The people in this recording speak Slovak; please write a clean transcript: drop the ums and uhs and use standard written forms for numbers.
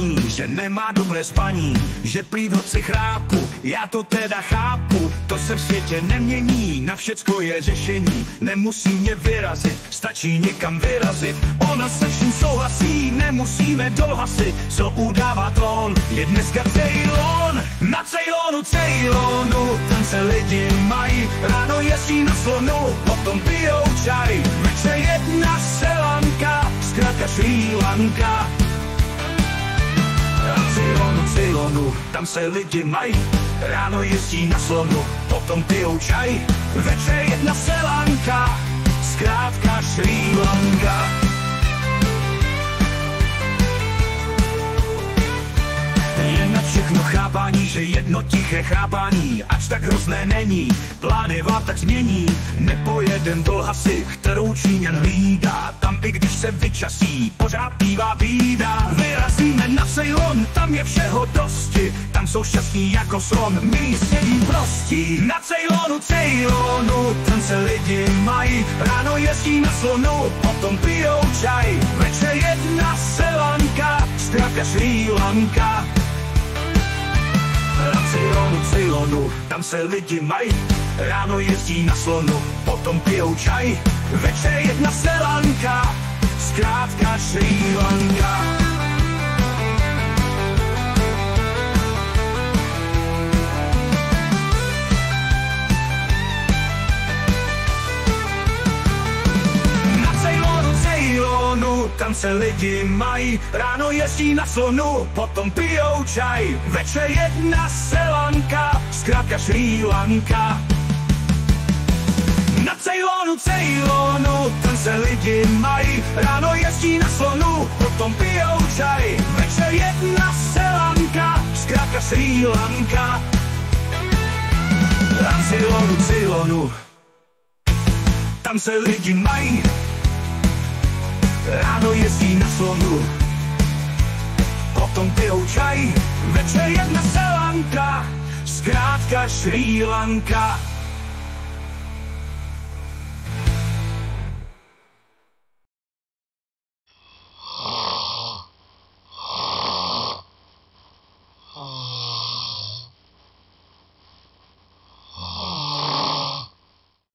paní, že nemá dobré spaní, že prý v noci chrápu, já to teda chápu, to se v světě nemění, na všecko je řešení, nemusí mě vyrazit, stačí někam vyrazit, ona se vším souhlasí, nemusíme dohasit, co udává tón, je dneska Ceylon, na Ceylonu, tam se lidi mají, ráno jezdí na slonu, potom pijou čaj, večer jedna selanka, zkrátka Srí Lanka. Na Ceylonu, tam se lidi mají, ráno jezdí na slonu, potom pijou čaj, večer jedna selanka, zkrátka Srí Lanka. Je na všechno chápání, že jedno tiché chápání až tak hrozné není, plány vám tak změní, nepojedem do hasy, kterou Číňan hlídá, tam i když se vyčasí, pořád bývá bída. Vyrazíme na Ceylon, tam je všeho dosti, tam jsou šťastní jako slon, my sedí prostí. Na Ceylonu, tam se lidi mají, ráno jezdí na slonu, potom pijou čaj, večer jedna selanka, zkrátka Srí Lanka. Na Ceylonu, tam se lidi mají, ráno jezdí na slonu, potom pijou čaj, večer jedna selanka, zkrátka Srí Lanka. Tam se lidi mají, ráno jezdí na slonu, potom pijou čaj, večer jedna selanka, zkrátka Srí Lanka. Na Ceylonu, tam se lidi mají, ráno jezdí na slonu, potom pijou čaj, večer jedna selanka, zkrátka Srí Lanka. Na Ceylonu, tam se lidi mají, ráno jezdí na slonu, potom pijou čaj, večer jedna selanka, zkrátka Srí Lanka.